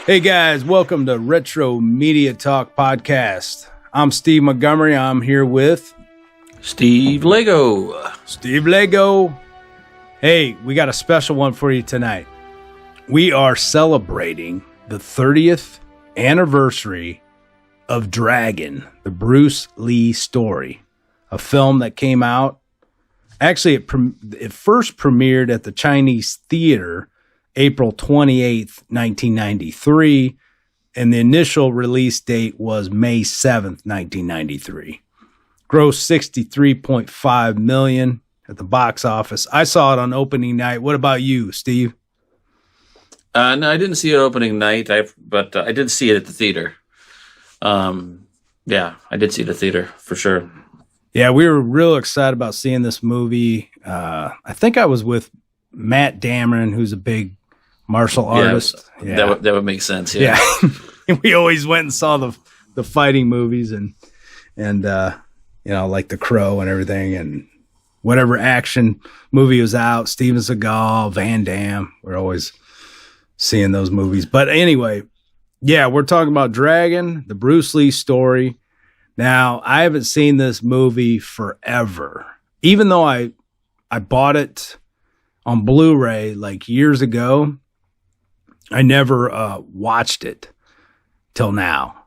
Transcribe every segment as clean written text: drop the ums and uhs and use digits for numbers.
Hey guys, welcome to Retro Media Talk Podcast. I'm Steve Montgomery. I'm here with Steve Lago. Steve Lago. Hey, we got a special one for you tonight. We are celebrating the 30th anniversary of Dragon, the Bruce Lee story, a film that came out. Actually, it first premiered at the Chinese Theater April 28th, 1993, and the initial release date was May 7th, 1993. Grossed $63.5 million at the box office. I saw it on opening night. What about you, Steve? No, I didn't see it opening night, but I did see it at the theater. Yeah, I did see it at the theater for sure. Yeah, we were real excited about seeing this movie. I think I was with Matt Dameron, who's a big martial artist. Yeah. That would make sense. Yeah. We always went and saw the fighting movies and like The Crow and everything, and whatever action movie was out, Steven Seagal, Van Damme. We're always seeing those movies. But anyway, yeah, we're talking about Dragon, the Bruce Lee story. Now, I haven't seen this movie forever. Even though I bought it on Blu-ray like years ago, I never watched it till now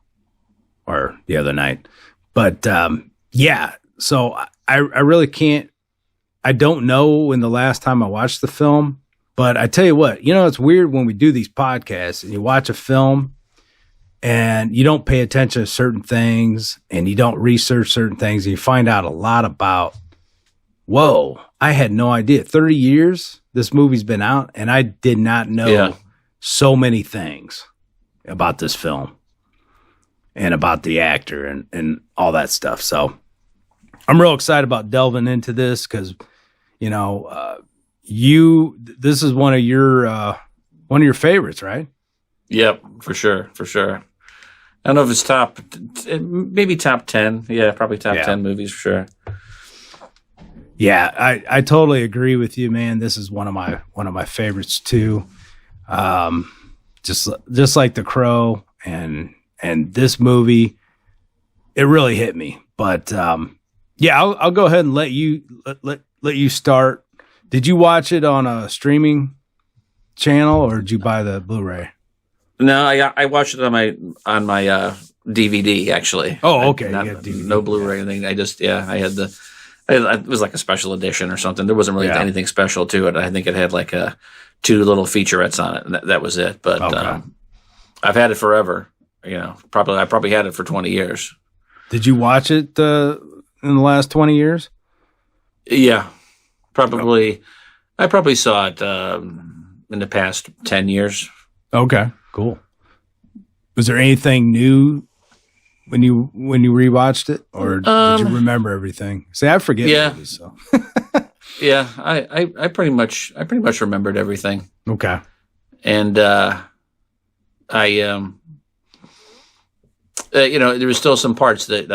or the other night. But so I really can't. I don't know when the last time I watched the film. But I tell you what, it's weird when we do these podcasts and you watch a film and you don't pay attention to certain things and you don't research certain things and you find out a lot about, whoa, I had no idea. 30 years this movie's been out and I did not know so many things about this film and about the actor and all that stuff. So I'm real excited about delving into this because, this is one of your favorites, right? Yep, for sure. I don't know if it's maybe top 10. Yeah, probably top 10 movies for sure. Yeah, I totally agree with you, man. This is one of my favorites too. Just like The Crow and this movie, it really hit me. But I'll go ahead and let you start. Did you watch it on a streaming channel or did you buy the Blu-ray? No, I watched it on my DVD actually. Oh, okay. No Blu-ray or anything. I had it was like a special edition or something. There wasn't really anything special to it. I think it had like two little featurettes on it, and that was it. But I've had it forever. I probably had it for 20 years. Did you watch it in the last 20 years? Yeah, probably. I probably saw it in the past 10 years. Okay, cool. Was there anything new when you rewatched it, or did you remember everything? See, I forget movies, so. Yeah, I pretty much remembered everything. Okay. And there was still some parts that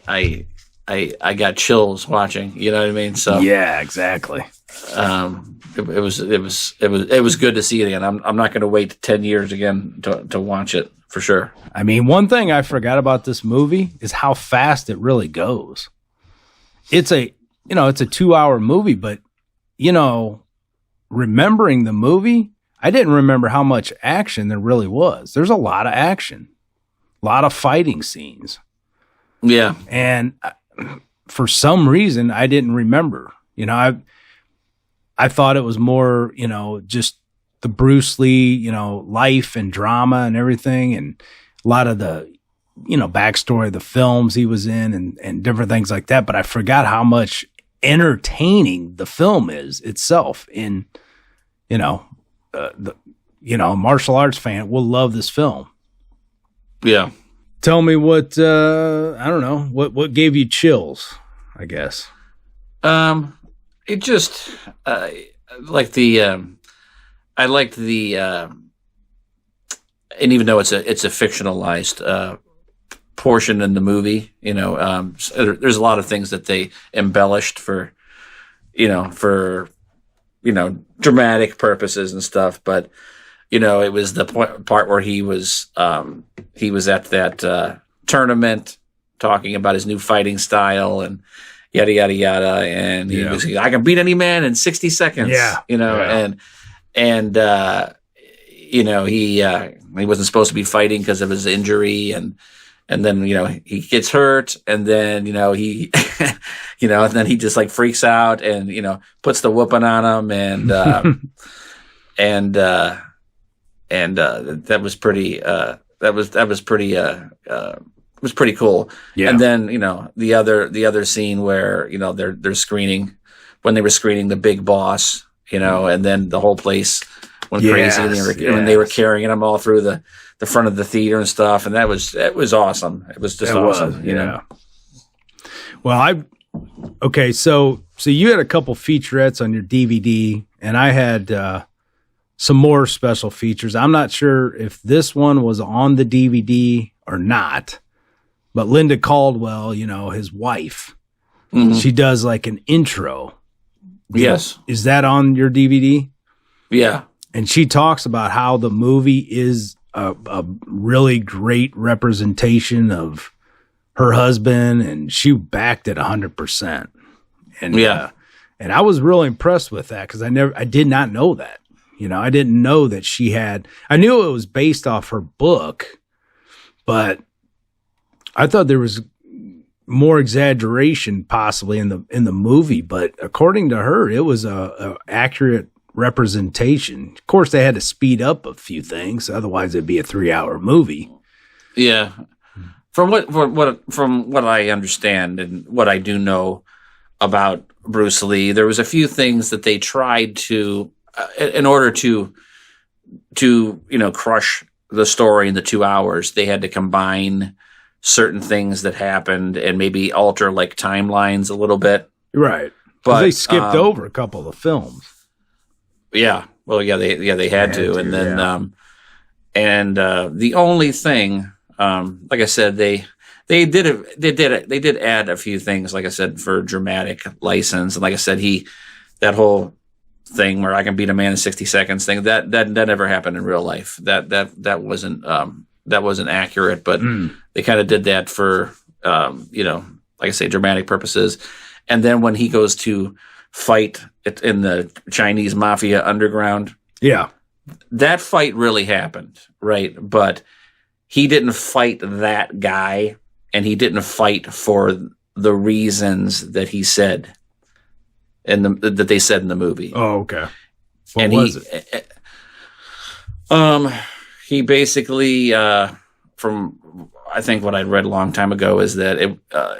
I got chills watching. You know what I mean? So yeah, exactly. It was good to see it again. I'm not going to wait 10 years again to watch it for sure. I mean, one thing I forgot about this movie is how fast it really goes. It's a 2-hour movie, but remembering the movie, I didn't remember how much action there really was. There's a lot of action, a lot of fighting scenes. Yeah. And for some reason, I didn't remember. I thought it was more, just the Bruce Lee, life and drama and everything, and a lot of the, backstory of the films he was in and different things like that. But I forgot how much entertaining the film is itself. In, a martial arts fan will love this film. Yeah. Tell me what, I don't know, what gave you chills, I guess. It just, I liked the, and even though it's a fictionalized portion in the movie, there's a lot of things that they embellished for dramatic purposes and stuff. But it was the part where he was at that tournament talking about his new fighting style and yada yada yada, and he was, I can beat any man in 60 seconds. He wasn't supposed to be fighting because of his injury, and then he gets hurt, and then he and then he just like freaks out and puts the whooping on him, and that was pretty was pretty cool. Yeah. And then the other scene where they're screening, when they were screening the big boss, and then the whole place went crazy, and they were carrying him all through the front of the theater and stuff, and it was awesome. It was just awesome. Well, so you had a couple featurettes on your DVD, and I had some more special features. I'm not sure if this one was on the DVD or not, but Linda Caldwell, his wife, she does like an intro. Yes. Is that on your DVD? Yeah. And she talks about how the movie is a really great representation of her husband, and she backed it 100%. And and I was really impressed with that because I did not know that. I didn't know that I knew it was based off her book, but I thought there was more exaggeration possibly in the movie. But according to her, it was a accurate representation. Of course, they had to speed up a few things, otherwise it'd be a 3-hour movie. Yeah, from what I understand and what I do know about Bruce Lee, there was a few things that they tried to, in order to crush the story in the 2 hours, they had to combine certain things that happened and maybe alter like timelines a little bit. Right, but they skipped over a couple of films. Yeah. Well, they had to. And then, the only thing, like I said, they did add a few things, like I said, for dramatic license. And like I said, that whole thing where I can beat a man in 60 seconds thing, that never happened in real life. That wasn't accurate, but they kind of did that for, like I say, dramatic purposes. And then when he goes to fight in the Chinese mafia underground. Yeah. That fight really happened, right? But he didn't fight that guy, and he didn't fight for the reasons that he said that they said in the movie. Oh, okay. What was it? He basically, from I think what I'd read a long time ago, is that it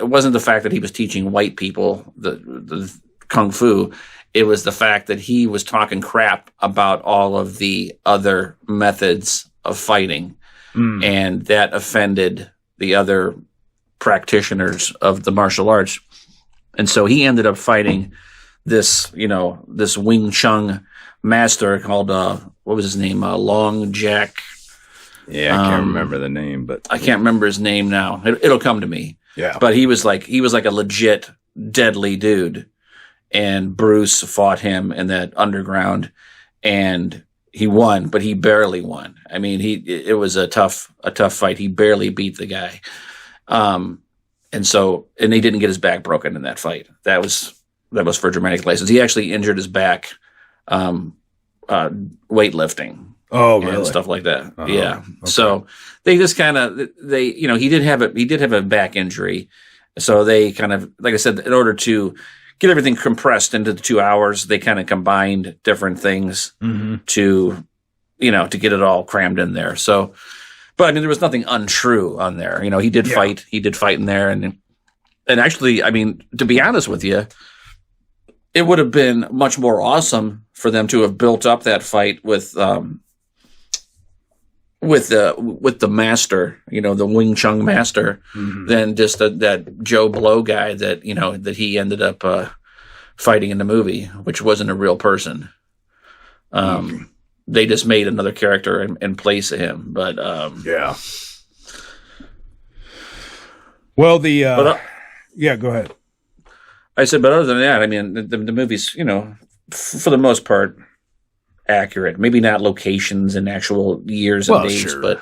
wasn't the fact that he was teaching white people the Kung Fu. It was the fact that he was talking crap about all of the other methods of fighting, and that offended the other practitioners of the martial arts. And so he ended up fighting this Wing Chun master called, what was his name? Long Jack. Yeah, I can't remember the name, but I can't remember his name now. It'll come to me. Yeah. But he was like a legit deadly dude. And Bruce fought him in that underground, and he won, but he barely won. I mean, it was a tough fight. He barely beat the guy. And he didn't get his back broken in that fight. That was for dramatic license. He actually injured his back, weightlifting. Oh, really? And stuff like that. Uh-huh. Yeah. Okay. So they just kind of, he did have a back injury. So they kind of, like I said, in order to get everything compressed into the 2 hours, they kind of combined different things to get it all crammed in there. So, but I mean, there was nothing untrue on there. He did fight in there. And actually, I mean, to be honest with you, it would have been much more awesome for them to have built up that fight with the master, the Wing Chun master, than just that Joe Blow guy that he ended up fighting in the movie, which wasn't a real person. They just made another character in place of him. But yeah. Well, go ahead. I said, but other than that, I mean, the movies, for the most part, accurate. Maybe not locations and actual years and dates, but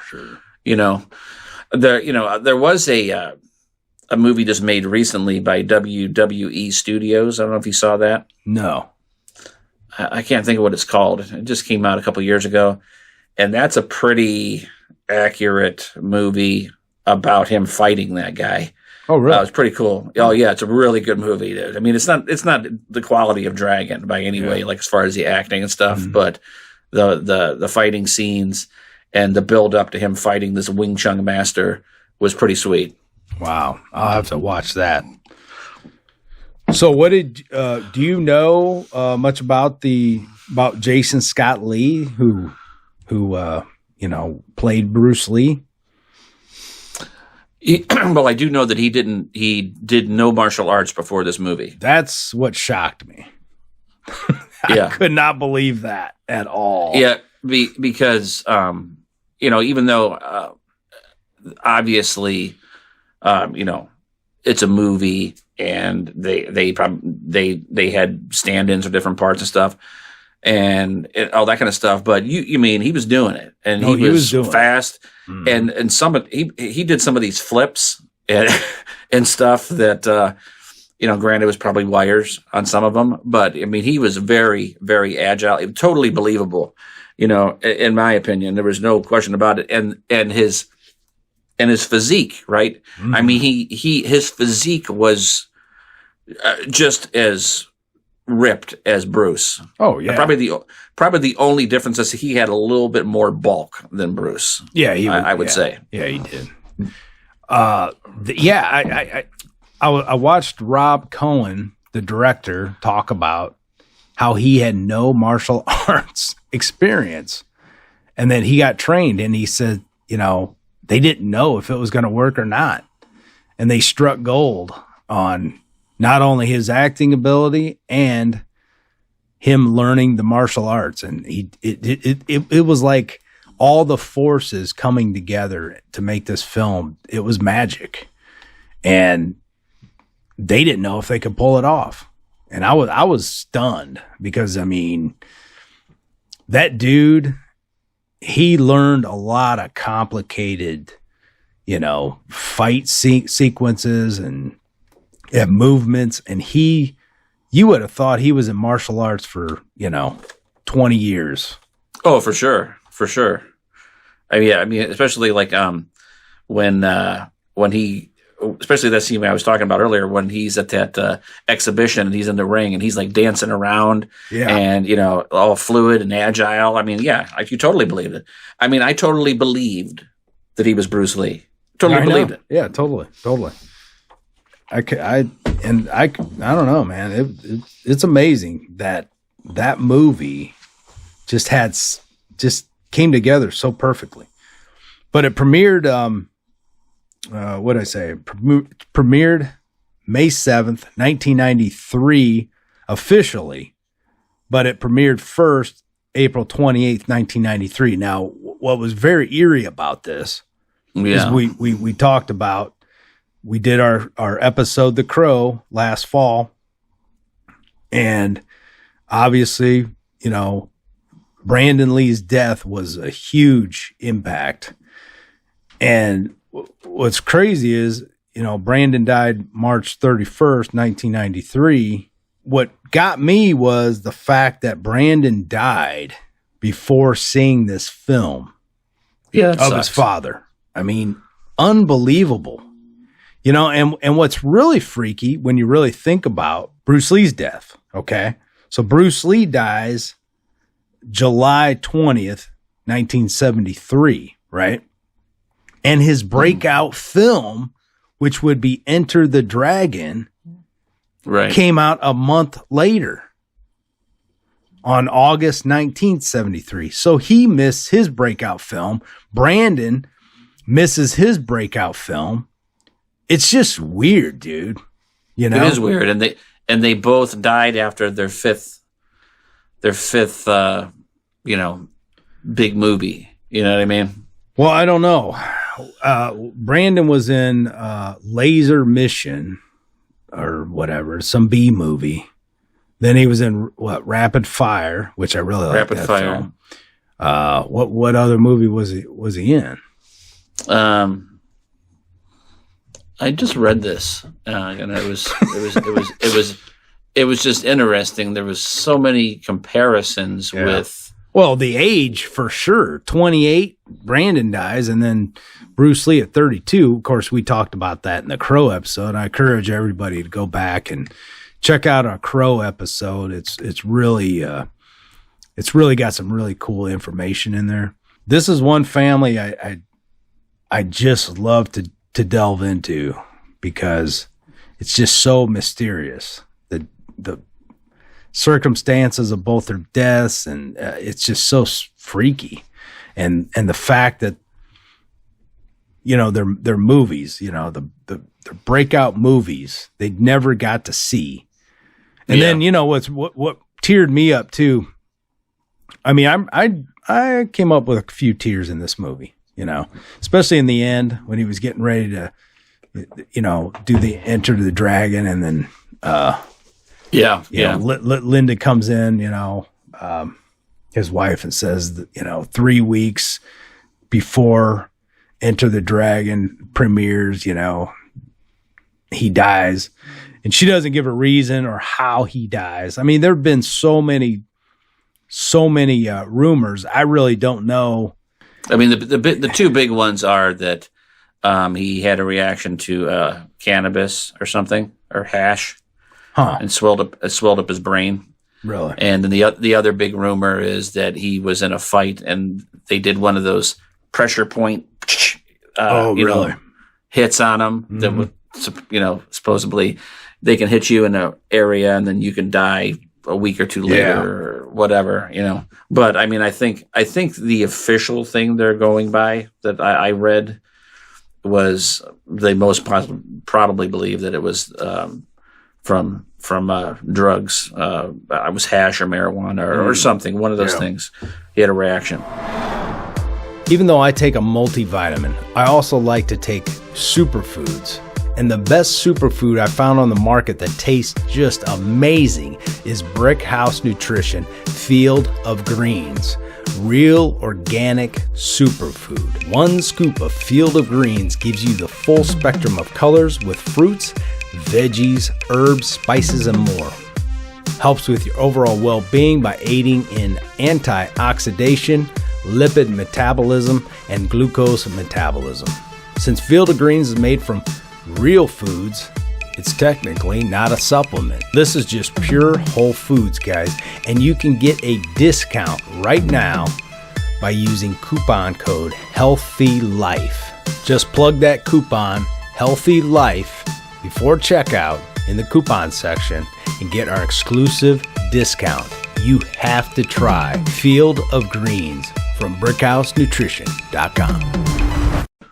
there was a movie just made recently by WWE Studios. I don't know if you saw that. No. I can't think of what it's called. It just came out a couple years ago, and that's a pretty accurate movie about him fighting that guy. Oh, really? It's pretty cool. Oh, yeah, it's a really good movie. I mean, it's not the quality of Dragon by any way, like as far as the acting and stuff, but the fighting scenes and the build up to him fighting this Wing Chun master was pretty sweet. Wow, I'll have to watch that. So, what do you know much about Jason Scott Lee, who played Bruce Lee? Well, I do know that he did no martial arts before this movie. That's what shocked me. I could not believe that at all. Yeah, because even though obviously it's a movie and they had stand-ins for different parts and stuff and all that kind of stuff, but you mean he was doing it, and he was doing fast. And he did some of these flips and stuff that granted it was probably wires on some of them, but I mean he was very, very agile, totally believable. In my opinion, there was no question about it. And his physique, right? Mm-hmm. I mean his physique was just as ripped as Bruce. Oh yeah, probably the only difference is he had a little bit more bulk than Bruce. Yeah, I would say. Yeah, he did. I watched Rob Cohen, the director, talk about how he had no martial arts experience, and then he got trained, and he said, they didn't know if it was going to work or not, and they struck gold on not only his acting ability and him learning the martial arts. And it was like all the forces coming together to make this film. It was magic, and they didn't know if they could pull it off. And I was stunned because, I mean, that dude, he learned a lot of complicated, fight sequences and movements, and you would have thought he was in martial arts for 20 years. Oh, for sure. I mean, especially like when he, especially that scene I was talking about earlier, when he's at that exhibition and he's in the ring and he's like dancing around, and all fluid and agile. I mean, you totally believed it. I mean, I totally believed that he was Bruce Lee. Totally believed it. Yeah, totally. I don't know, man. It's amazing that movie just came together so perfectly. But it premiered, premiered May 7th, 1993 officially, but it premiered first April 28th, 1993. Now, what was very eerie about this is we talked about, we did our episode, The Crow, last fall. And obviously, Brandon Lee's death was a huge impact. And what's crazy is, Brandon died March 31st, 1993. What got me was the fact that Brandon died before seeing this film of his father. I mean, unbelievable. And what's really freaky when you really think about Bruce Lee's death, okay? So Bruce Lee dies July 20th, 1973, right? And his breakout film, which would be Enter the Dragon, came out a month later on August 19th, 73. So he missed his breakout film. Brandon misses his breakout film. It's just weird, dude. It is weird, and they both died after their fifth, big movie. You know what I mean? Well, I don't know. Brandon was in Laser Mission or whatever, some B movie. Then he was in Rapid Fire, which I really like. Rapid Fire. Film. What other movie was he in? I just read this, and it was just interesting. There was so many comparisons with. Well, the age for sure. 28, Brandon dies, and then Bruce Lee at 32. Of course, we talked about that in the Crow episode. I encourage everybody to go back and check out our Crow episode. It's really got some really cool information in there. This is one family I just love to delve into because it's just so mysterious. The circumstances of both their deaths, and it's just so freaky. And the fact that, their movies, the breakout movies they never got to see. And then, what teared me up too. I mean, I came up with a few tears in this movie, especially in the end when he was getting ready to, do the Enter the Dragon, and then, Linda comes in, his wife, and says that, 3 weeks before Enter the Dragon premieres, he dies, and she doesn't give a reason or how he dies. I mean, there've been so many rumors. I really don't know. I mean, the two big ones are that he had a reaction to cannabis or something, or hash, and swelled up his brain. Really? And then the other big rumor is that he was in a fight and they did one of those pressure point, hits on him. Mm-hmm. That would, supposedly they can hit you in an area and then you can die a week or two later, or whatever, But I mean, I think the official thing they're going by that I read was they most probably believe that it was from drugs. I was hash or marijuana or something. One of those things. He had a reaction. Even though I take a multivitamin, I also like to take superfoods. And the best superfood I found on the market that tastes just amazing is Brick House Nutrition Field of Greens. Real organic superfood. 1 scoop of Field of Greens gives you the full spectrum of colors with fruits, veggies, herbs, spices, and more. Helps with your overall well-being by aiding in antioxidation, lipid metabolism, and glucose metabolism. Since Field of Greens is made from real foods, it's technically not a supplement. This is just pure whole foods, guys, and you can get a discount right now by using coupon code HEALTHYLIFE. Just plug that coupon HEALTHYLIFE before checkout in the coupon section and get our exclusive discount. You have to try Field of Greens from brickhousenutrition.com.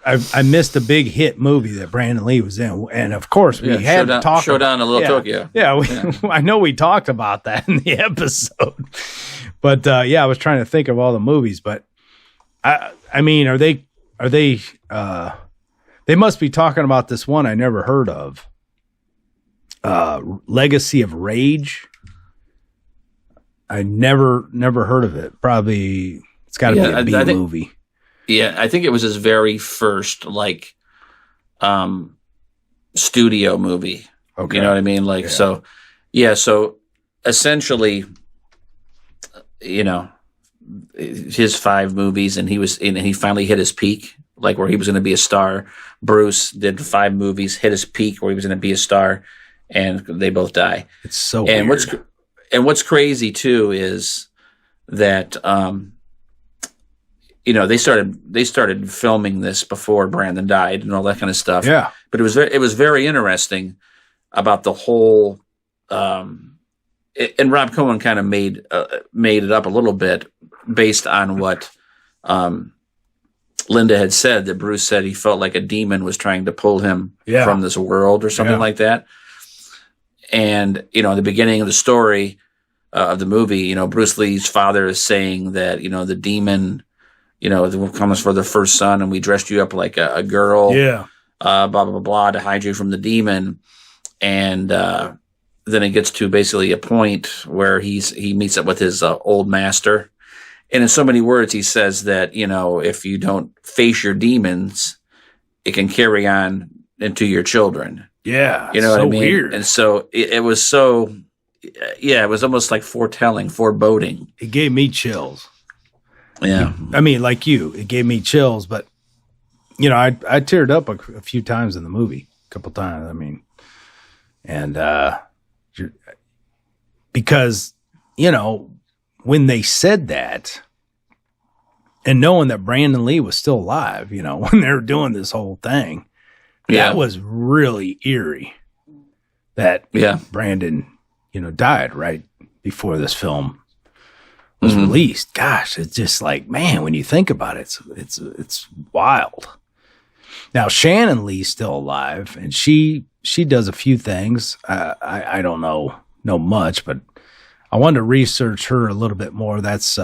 I missed a big hit movie that Brandon Lee was in, and of course we had to talk Showdown in Little Tokyo. I know we talked about that in the episode, but I was trying to think of all the movies. But I mean, are they? They must be talking about this one I never heard of. Legacy of Rage. I never heard of it. Probably it's got to be a B movie. Yeah, I think it was his very first studio movie. Okay. You know what I mean? So essentially, his 5 movies, and he finally hit his peak, where he was going to be a star. Bruce did 5 movies, hit his peak where he was going to be a star, and they both die. It's so weird. What's crazy too is that they started filming this before Brandon died and all that kind of stuff. Yeah. But it was very interesting about the whole, and Rob Cohen kind of made it up a little bit based on what Linda had said, that Bruce said he felt like a demon was trying to pull him from this world or something like that. And, at the beginning of the story of the movie, Bruce Lee's father is saying that, the demon, comes for the first son, and we dressed you up like a girl. Yeah. Blah, blah, blah, blah, to hide you from the demon. And then it gets to basically a point where he meets up with his old master. And in so many words, he says that, if you don't face your demons, it can carry on into your children. Yeah. You know what I mean? Weird. And so it was so, it was almost like foreboding. It gave me chills. Yeah. I mean, like you, it gave me chills, but I teared up a few times in the movie, a couple times. I mean, and, because, when they said that, and knowing that Brandon Lee was still alive, when they were doing this whole thing, that was really eerie. That Brandon, died right before this film was released. Gosh, it's just like, man, when you think about it, it's wild. Now Shannon Lee's still alive, and she does a few things. I don't know much, but I wanted to research her a little bit more. That's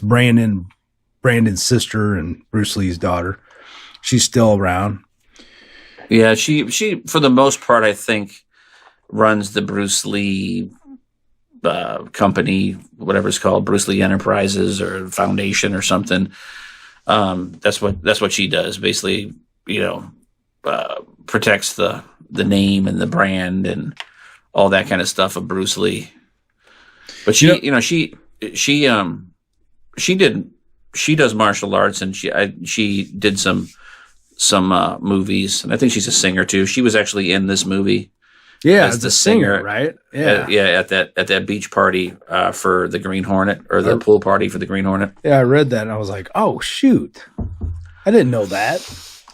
Brandon's sister and Bruce Lee's daughter. She's still around. Yeah, she for the most part, I think, runs the Bruce Lee company, whatever it's called, Bruce Lee Enterprises or Foundation or something. That's what she does. Basically, protects the name and the brand and all that kind of stuff of Bruce Lee. But she does martial arts, and she did some movies, and I think she's a singer too. She was actually in this movie. Yeah, as the singer, right? Yeah, at that beach party for the Green Hornet, or the pool party for the Green Hornet. Yeah, I read that and I was like, oh shoot, I didn't know that.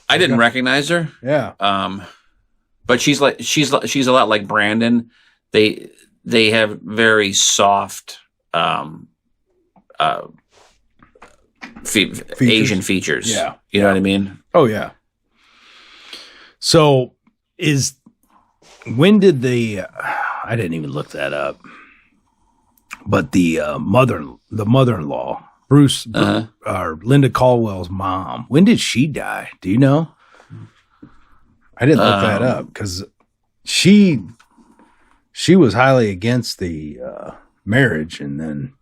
I didn't recognize her. Yeah. But she's a lot like Brandon. They have very soft Asian features. Yeah. You know what I mean? Oh yeah. So when did I didn't even look that up, but the mother-in-law, Bruce, or Linda Caldwell's mom, when did she die? Do you know? I didn't look that up because she was highly against the marriage and then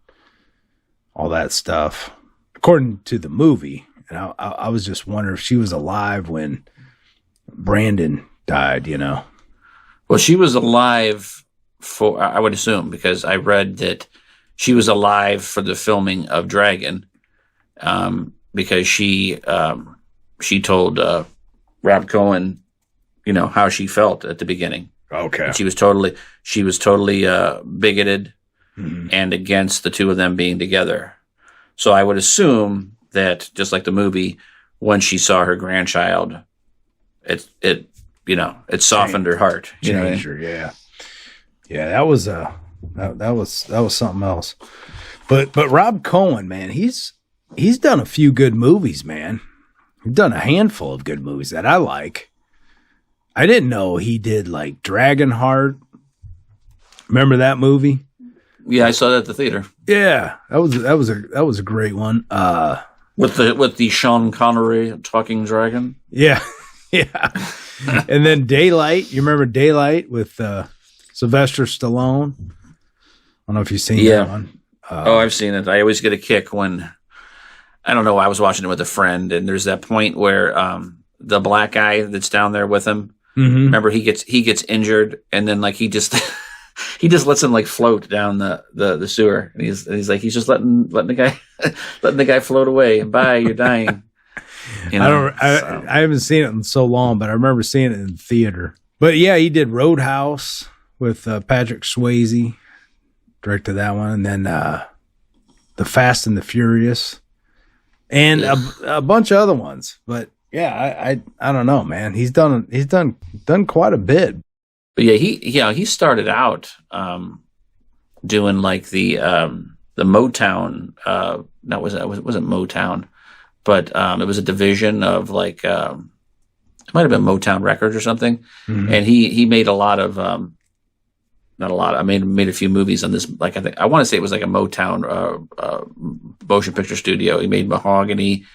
all that stuff, according to the movie. And I was just wondering if she was alive when Brandon died, Well, she was alive I would assume, because I read that she was alive for the filming of Dragon, because she told Rob Cohen, how she felt at the beginning. Okay. And she was totally bigoted and against the two of them being together. So I would assume that, just like the movie, when she saw her grandchild, it softened her heart. Changed her, yeah. Yeah, that was something else. But Rob Cohen, man, he's done a few good movies, man. He's done a handful of good movies that I like. I didn't know he did like Dragonheart. Remember that movie? Yeah, I saw that at the theater. Yeah, that was a great one. With the Sean Connery talking dragon. Yeah, yeah. And then Daylight. You remember Daylight with Sylvester Stallone? I don't know if you've seen that one. I've seen it. I always get a kick when, I don't know, I was watching it with a friend, and there's that point where the black guy that's down there with him, remember he gets injured, and then like he just he just lets him like float down the sewer, and he's just letting the guy float away. Bye, you're dying. I haven't seen it in so long, but I remember seeing it in theater. But yeah, he did Roadhouse with Patrick Swayze, directed that one, and then The Fast and the Furious, and a bunch of other ones. But yeah, I don't know, man. He's done quite a bit. But yeah, he started out doing like the Motown. That wasn't Motown, but it was a division of like it might have been Motown Records or something. And he made a lot of not a lot. I made a few movies on this. Like I want to say it was like a Motown motion picture studio. He made Mahogany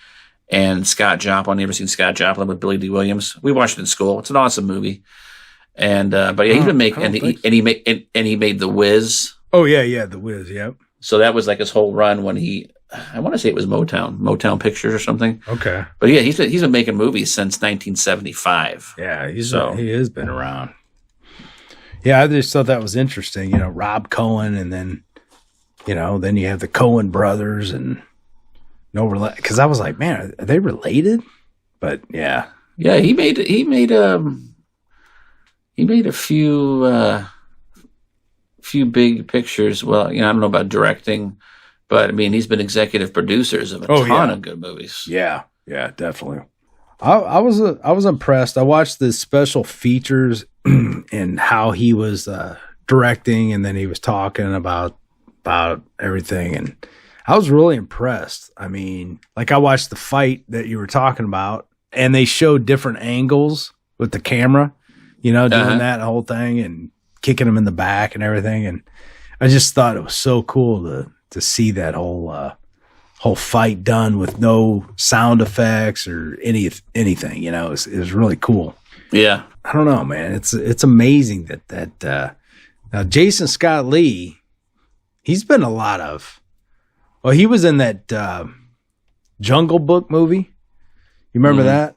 and Scott Joplin. You ever seen Scott Joplin with Billy D. Williams? We watched it in school. It's an awesome movie. And but yeah, he's been making he made The Wiz. Oh yeah, The Wiz. Yep. So that was like his whole run when I want to say it was Motown Pictures or something. Okay. But yeah, he's been making movies since 1975. Yeah, he has been around. Yeah, I just thought that was interesting. Rob Cohen, and then then you have the Cohen brothers, and because I was like, man, are they related? But yeah, he made a few big pictures. Well, I don't know about directing, but I mean, he's been executive producers of a ton of good movies. Yeah, definitely. I was impressed. I watched the special features and how he was directing, and then he was talking about everything, and I was really impressed. I mean, like, I watched the fight that you were talking about, and they showed different angles with the camera, doing that whole thing and kicking him in the back and everything. And I just thought it was so cool to see that whole fight done with no sound effects or anything. It was really cool. Yeah, I don't know, man. It's amazing that now Jason Scott Lee, he's been a lot of. Well, he was in that Jungle Book movie. You remember that?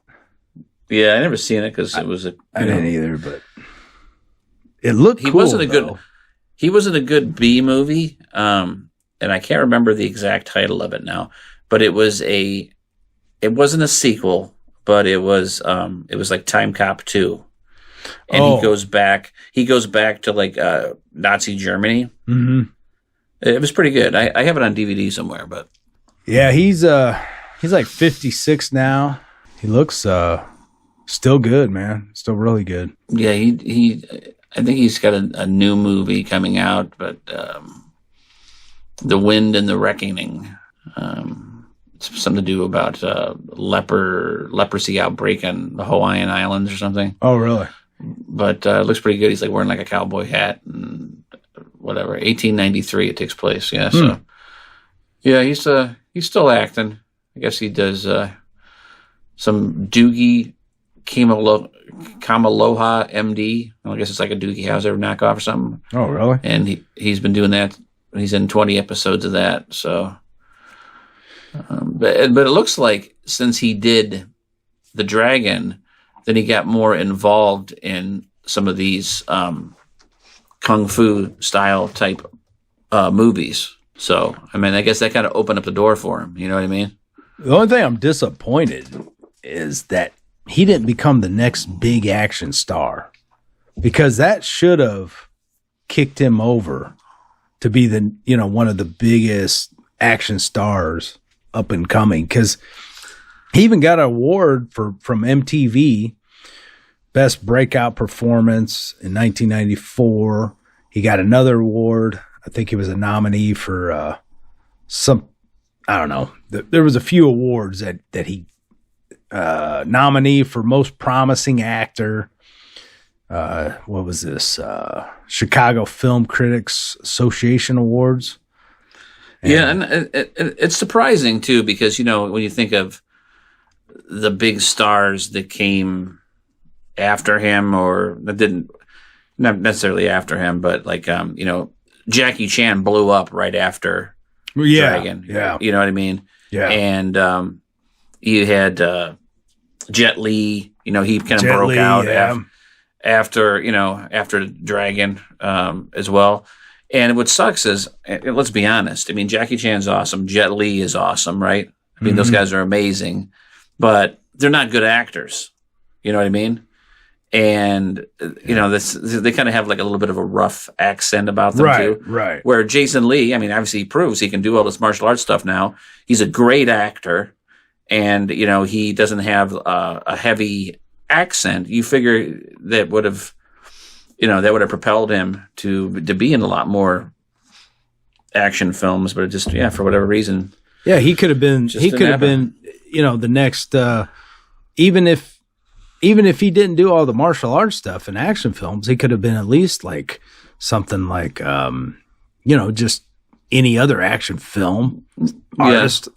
Yeah, I never seen it because it was I didn't either, but it looked cool. He wasn't a good B movie, and I can't remember the exact title of it now. But it wasn't a sequel, but it was like Time Cop 2, and he goes back to like Nazi Germany. Mm-hmm. It was pretty good. I have it on DVD somewhere, but yeah, he's like 56 now. He looks still good, man. Still really good. Yeah, I think he's got a new movie coming out, but The Wind and the Reckoning. It's something to do about leprosy outbreak on the Hawaiian Islands or something. Oh, really? But it looks pretty good. He's like wearing like a cowboy hat and whatever. 1893 it takes place. Yeah, so yeah, he's still acting. I guess he does some Doogie Kamaloha MD. I guess it's like a Doogie Howser knockoff or something. Oh, really? And he's been doing that. He's in 20 episodes of that. So, but it looks like since he did The Dragon, then he got more involved in some of these kung fu style type movies. So, I mean, I guess that kind of opened up the door for him. You know what I mean? The only thing I'm disappointed is that he didn't become the next big action star, because that should have kicked him over to be the, one of the biggest action stars up and coming. Because he even got an award from MTV, Best Breakout Performance in 1994. He got another award. I think he was a nominee for I don't know. There was a few awards that he nominee for most promising actor. What was this? Chicago Film Critics Association Awards. And it's surprising too, because when you think of the big stars that came after him, or that didn't, not necessarily after him, but like Jackie Chan blew up right after Dragon. Yeah. You know what I mean? Yeah. And you had Jet Li, he kind of broke out after Dragon as well. And what sucks is, let's be honest, I mean, Jackie Chan's awesome. Jet Li is awesome, right? I mean, those guys are amazing, but they're not good actors. You know what I mean? And, they kind of have like a little bit of a rough accent about them too. Right. Where Jason Lee, I mean, obviously he proves he can do all this martial arts stuff now. He's a great actor, and, he doesn't have a heavy accent. You figure that would have propelled him to be in a lot more action films, but it just, for whatever reason. Yeah, he could have been, the next, even if he didn't do all the martial arts stuff in action films, he could have been at least like something like, just any other action film artist,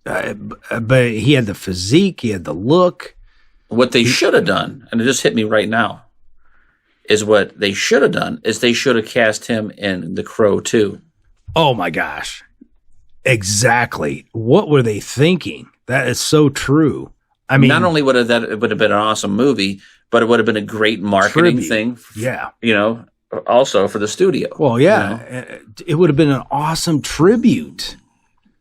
but he had the physique, he had the look. What they should have done, and it just hit me right now, is what they should have done is they should have cast him in The Crow too. Oh my gosh. Exactly. What were they thinking? That is so true. I mean, not only would have been an awesome movie, but it would have been a great marketing thing. Yeah. Also for the studio. Well, yeah. It would have been an awesome tribute.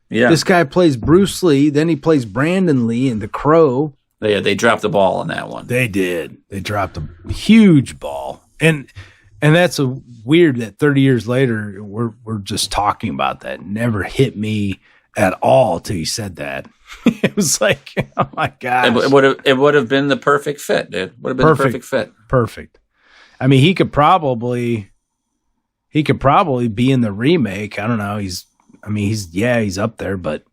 Yeah. This guy plays Bruce Lee, then he plays Brandon Lee in The Crow. They dropped the ball on that one. They did. They dropped a huge ball. And that's weird that 30 years later we're just talking about that. It never hit me at all till you said that. It was like, oh my gosh. It would have been the perfect fit, dude. Would have been the perfect fit. Perfect. I mean, he could probably be in the remake. I don't know. He's up there, but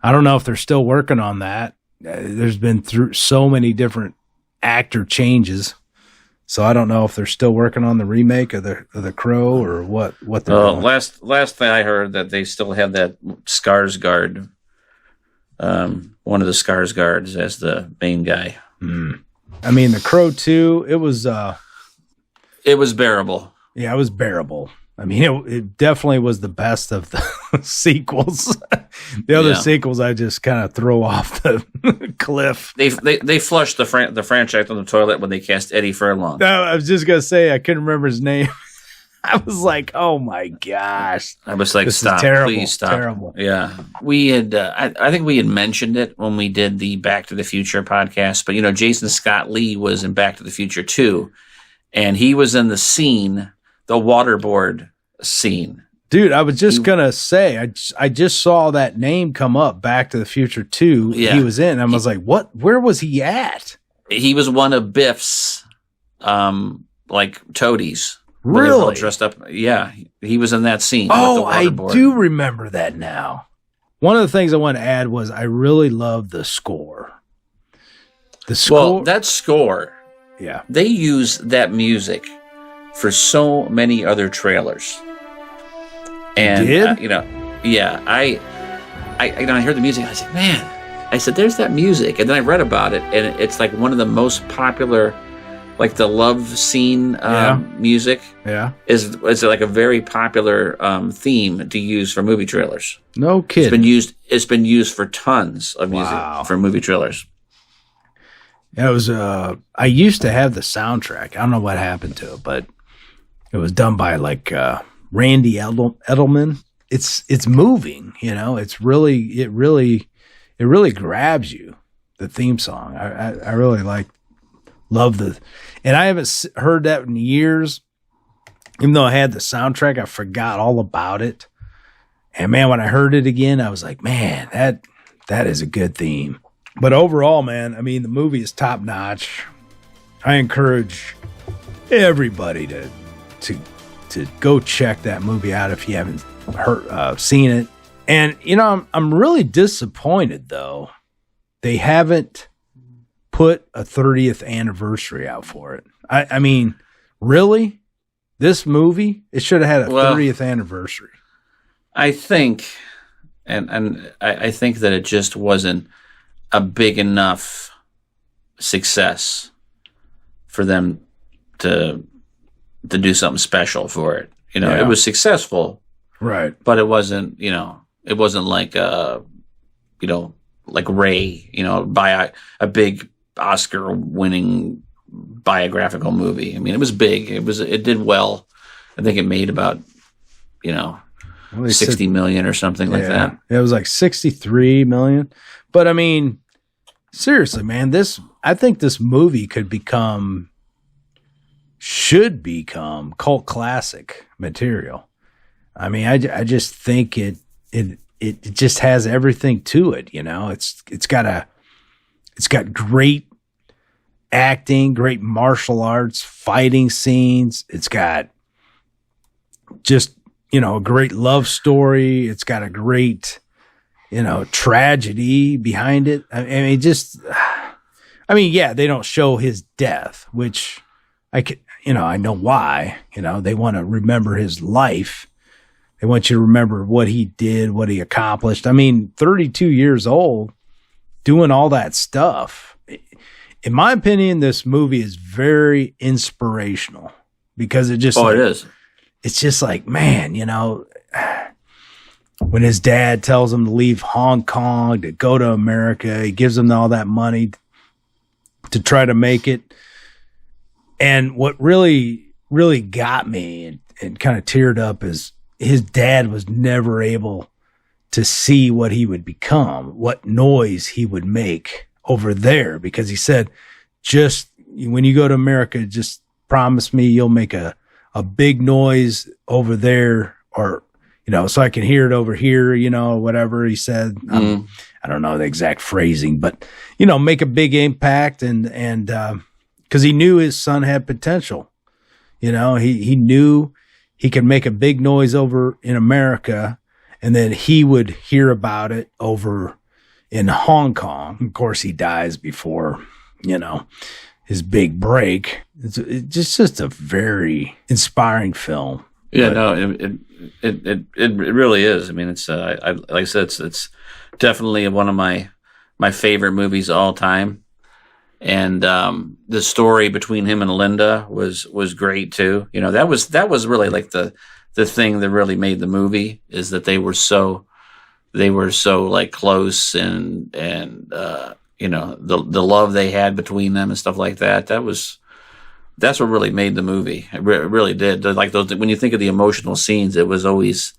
I don't know if they're still working on that. There's been through so many different actor changes. So I don't know if they're still working on the remake of the Crow or what they're doing. Last thing I heard that they still have that Skarsgård, one of the Skarsgårds as the main guy. I mean, The Crow 2, it was bearable. Yeah, it was bearable. I mean, it definitely was the best of the sequels. The other sequels I just kind of throw off the cliff. They flushed the franchise on the toilet when they cast Eddie Furlong. No, I was just gonna say I couldn't remember his name. I was like, oh my gosh! I was like, stop! Please stop! Terrible. Yeah, we had. I think we had mentioned it when we did the Back to the Future podcast. But Jason Scott Lee was in Back to the Future 2, and he was in the scene, the waterboard scene. Dude, I was just gonna say, I just saw that name come up, Back to the Future 2. Yeah. He was in. I was like, what? Where was he at? He was one of Biff's, toadies. Really? All dressed up. Yeah, he was in that scene. Oh, I do remember that now. One of the things I want to add was I really love the score. Well, that score. Yeah. They use that music for so many other trailers. And I heard the music. I was like, man. I said, "There's that music," and then I read about it, and it's like one of the most popular, like the love scene music. Yeah, is like a very popular theme to use for movie trailers. No kidding. It's been used for tons of music for movie trailers. Yeah, it was. I used to have the soundtrack. I don't know what happened to it, but it was done by Randy Edelman. It's moving, it really grabs you, the theme song. I really love and I haven't heard that in years. Even though I had the soundtrack, I forgot all about it. And man, when I heard it again, I was like, man, that is a good theme. But overall, man, I mean, the movie is top notch. I encourage everybody to go check that movie out if you haven't seen it. And I'm really disappointed though they haven't put a 30th anniversary out for it. I mean, really, this movie, it should have had a 30th anniversary. I think, and I think that it just wasn't a big enough success for them to do something special for it. It was successful, right? But it wasn't, it wasn't like like Ray, by a big Oscar-winning biographical movie. I mean, it was big. It did well. I think it made about, 60 million or something like that. It was like 63 million. But I mean, seriously, man, I think this movie should become cult classic material. I mean, I just think it just has everything to it. It's got great acting, great martial arts, fighting scenes. It's got just, a great love story. It's got a great, tragedy behind it. I mean, they don't show his death, which I know why. They want to remember his life. They want you to remember what he did, what he accomplished. I mean, 32 years old, doing all that stuff. in my opinion, this movie is very inspirational because it just, it is. It's just like, man, you know, when his dad tells him to leave Hong Kong to go to America, he gives him all that money to try to make it. And what really, really got me and kind of teared up is his dad was never able to see what he would become, what noise he would make over there, because he said, just when you go to America, just promise me you'll make a big noise over there, or, you know, so I can hear it over here, you know, whatever he said. I don't know the exact phrasing, but, you know, make a big impact. And because he knew his son had potential, you know, he knew he could make a big noise over in America, and then he would hear about it over in Hong Kong. Of course, he dies before, you know, his big break. It's just a very inspiring film. Yeah, no, it really is. I mean, it's like I said, it's definitely one of my favorite movies of all time. And the story between him and Linda was great too. You know, that was really like the thing that really made the movie, is that they were so like close, and you know, the love they had between them and stuff like that. That's what really made the movie. It really did. Like those, when you think of the emotional scenes, it was always,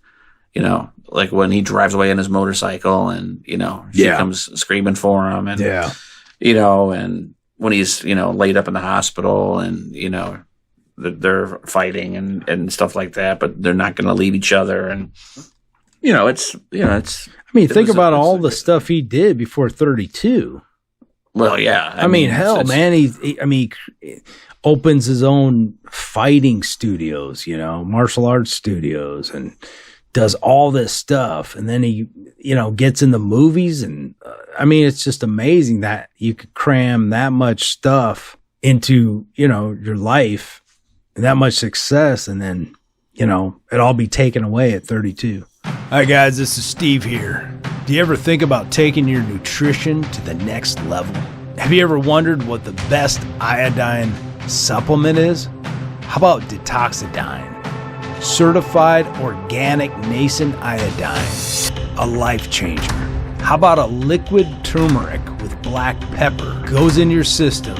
you know, like when he drives away on his motorcycle, and, you know, she comes screaming for him, and, you know, and when he's, you know, laid up in the hospital, and, you know, they're fighting and stuff like that, but they're not going to leave each other. And, you know, it's. I mean, think about all the stuff he did before 32. Well, yeah. I mean, hell, man, he opens his own fighting studios, you know, martial arts studios, and does all this stuff. And then he, you know, gets in the movies. And I mean, it's just amazing that you could cram that much stuff into, you know, your life, and that much success, and then, you know, it all be taken away at 32. Hi guys, this is Steve here. Do you ever think about taking your nutrition to the next level? Have you ever wondered what the best iodine supplement is? How about Detoxidine? Certified organic nascent iodine, a life changer. How about a liquid turmeric with black pepper? Goes in your system,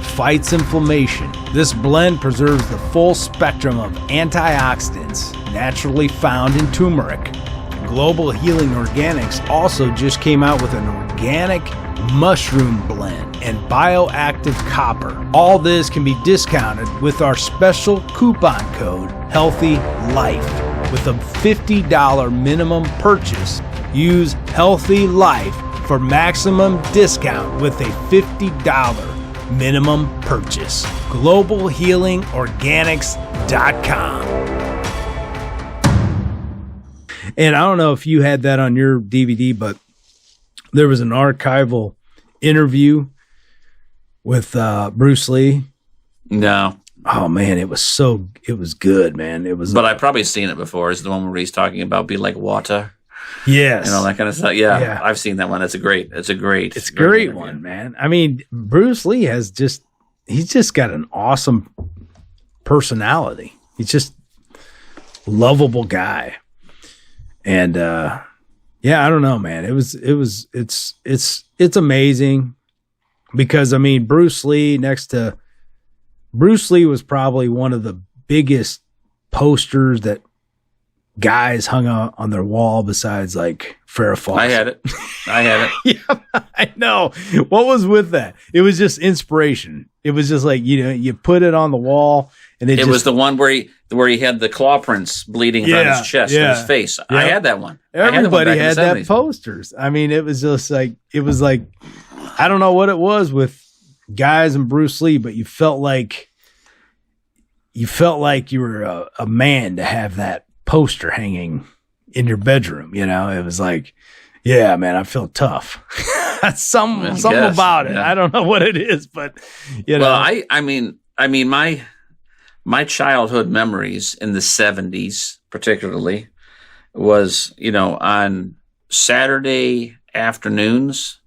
fights inflammation. This blend preserves the full spectrum of antioxidants naturally found in turmeric. Global Healing Organics also just came out with an organic mushroom blend and bioactive copper. All this can be discounted with our special coupon code HEALTHYLIFE. With a $50 minimum purchase, use Healthy Life for maximum discount with a $50 minimum purchase. GlobalHealingOrganics.com. And I don't know if you had that on your DVD, but there was an archival interview with Bruce Lee. No. Oh man, it was good, man. It was. But I've probably seen it before. It's the one where he's talking about be like water. Yes. And all that kind of stuff. Yeah. I've seen that one. It's a great one, man. I mean, Bruce Lee he's just got an awesome personality. He's just a lovable guy. And I don't know, man. It's amazing, because I mean, Bruce Lee was probably one of the biggest posters that guys hung out on their wall besides like Farrah Fawcett. I had it. Yeah, I know. What was with that? It was just inspiration. It was just like, you know, you put it on the wall, and it was the one where he had the claw prints bleeding from his chest and his face. Yep. I had that one. Everybody had that posters. I mean, it was just like, I don't know what it was with guys and Bruce Lee, but you felt like you were a man to have that poster hanging in your bedroom. You know, it was like, yeah, man, I feel tough. something about it. Yeah. I don't know what it is, but you know. Well, I mean, my childhood memories in the 70s, particularly, was, you know, on Saturday afternoons,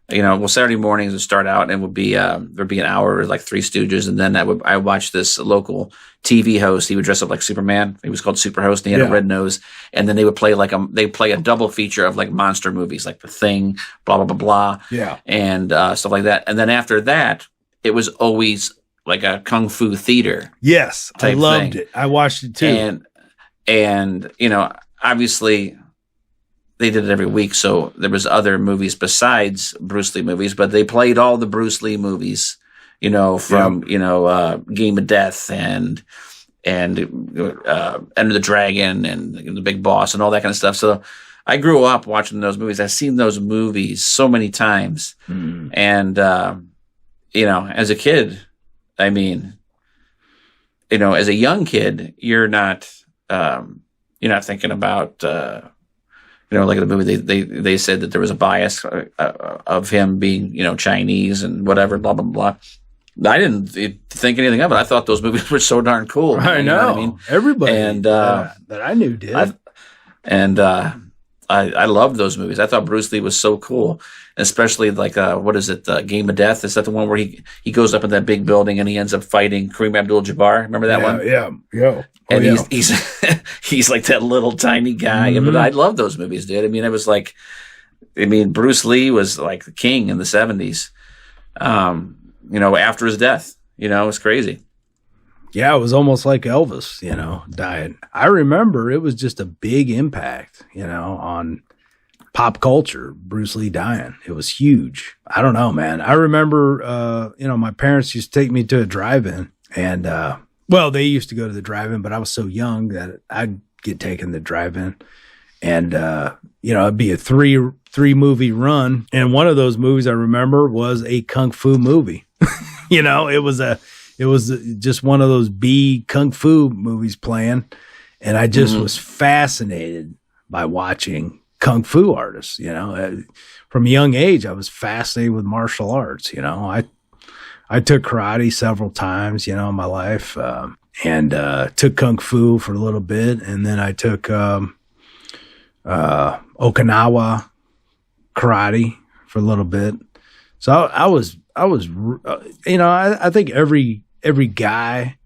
Saturday mornings would start out and it would be, there'd be an hour, like Three Stooges. And then I watched this local TV host. He would dress up like Superman. He was called Superhost and he had a red nose. And then they would play a double feature of like monster movies, like The Thing, blah, blah, blah, blah. Yeah. And, stuff like that. And then after that, it was always like a Kung Fu theater. Yes. I loved it. I watched it too. And, obviously they did it every week. So there was other movies besides Bruce Lee movies, but they played all the Bruce Lee movies, from, Game of Death and Enter the Dragon and The Big Boss and all that kind of stuff. So I grew up watching those movies. I've seen those movies so many times. Mm. And, as a kid, I mean, as a young kid, you're not thinking about, like in the movie, they said that there was a bias of him being, Chinese and whatever, blah, blah, blah. I didn't think anything of it. I thought those movies were so darn cool. I know. What I mean? Everybody and, that I knew did. I loved those movies. I thought Bruce Lee was so cool, especially like what is it, Game of Death? Is that the one where he goes up in that big building and he ends up fighting Kareem Abdul-Jabbar? Remember that one? Yeah. And he's he's like that little tiny guy. Mm-hmm. But I love those movies, dude. I mean, it was like, Bruce Lee was like the king in the 70s. After his death, it was crazy. Yeah, it was almost like Elvis, dying. I remember it was just a big impact, on pop culture, Bruce Lee dying. It was huge. I don't know, man. I remember, my parents used to take me to a drive-in and, they used to go to the drive-in, but I was so young that I'd get taken to the drive-in and, it'd be a three movie run. And one of those movies I remember was a Kung Fu movie. It was just one of those B Kung Fu movies playing. And I just was fascinated by watching Kung Fu artists, from a young age, I was fascinated with martial arts. I took karate several times, in my life, and took Kung Fu for a little bit. And then I took Okinawa karate for a little bit. So I think every guy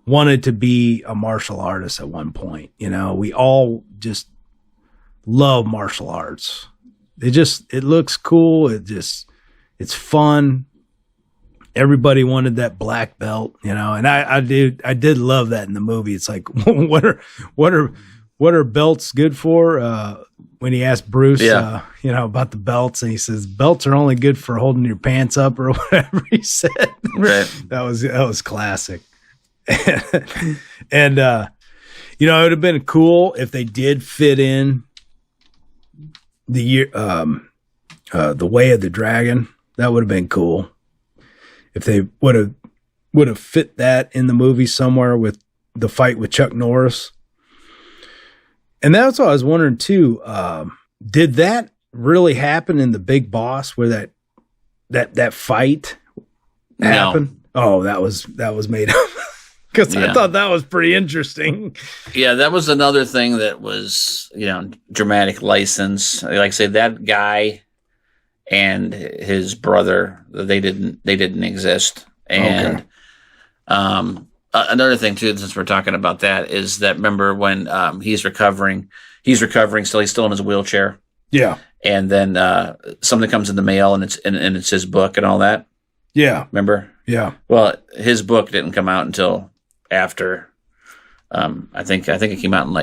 wanted to be a martial artist at one point. We all just love martial arts. It looks cool. It's fun. Everybody wanted that black belt, and I did love that in the movie. It's like, what are belts good for? When he asked Bruce, about the belts, and he says, belts are only good for holding your pants up or whatever he said. Right. That was classic. And, it would have been cool if they did fit in the Way of the Dragon. That would have been cool. If they would have fit that in the movie somewhere with the fight with Chuck Norris. And that's what I was wondering too. Did that really happen in The Big Boss, where that fight happened? Oh, that was made up. Because I thought that was pretty interesting. Yeah, that was another thing that was, dramatic license. Like I say, that guy and his brother, they didn't exist. And another thing too, since we're talking about that, is that remember when he's recovering still, he's still in his wheelchair. Yeah. And then something comes in the mail and it's his book and all that. Yeah. Remember? Yeah. Well, his book didn't come out until after I think it came out in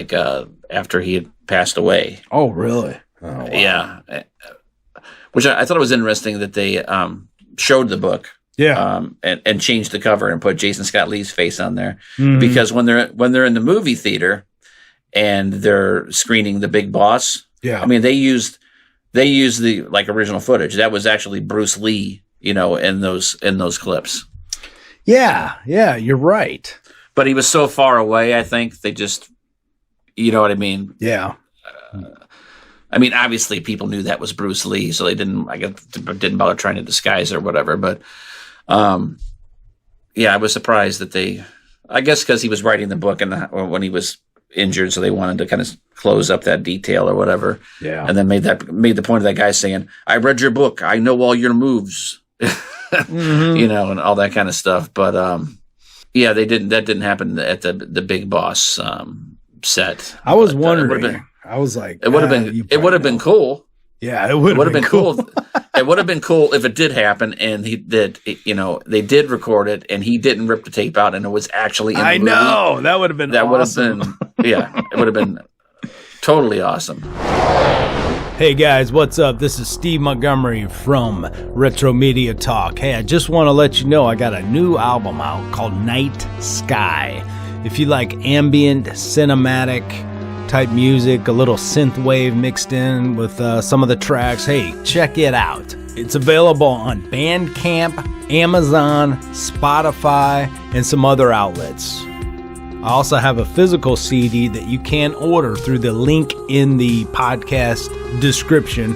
after he had passed away. Oh, really? Oh, wow. Yeah. Which I thought it was interesting that they showed the book. Yeah. And changed the cover and put Jason Scott Lee's face on there. Mm-hmm. Because when they're in the movie theater and they're screening The Big Boss, I mean, they used the original footage. That was actually Bruce Lee, in those clips. Yeah, you're right. But he was so far away, I think they just, you know what I mean? Yeah. I mean, obviously people knew that was Bruce Lee, so they didn't bother trying to disguise or whatever. But, I was surprised that I guess because he was writing the book and when he was, injured, so they wanted to kind of close up that detail or whatever. Yeah. And then made the point of that guy saying, "I read your book. I know all your moves." Mm-hmm. And all that kind of stuff. But that didn't happen at the Big Boss set. I was wondering. I was like, it would have been cool. Yeah, it would have been cool. It would have been cool if it did happen, and they did record it, and he didn't rip the tape out, and it was actually in the movie. Know that would have been awesome. It would have been totally awesome. Hey guys, what's up? This is Steve Montgomery from Retro Media Talk. Hey, I just want to let you know I got a new album out called Night Sky. If you like ambient, cinematic type music, a little synth wave mixed in with some of the tracks, hey, check it out. It's available on Bandcamp, Amazon, Spotify, and some other outlets. I also have a physical CD that you can order through the link in the podcast description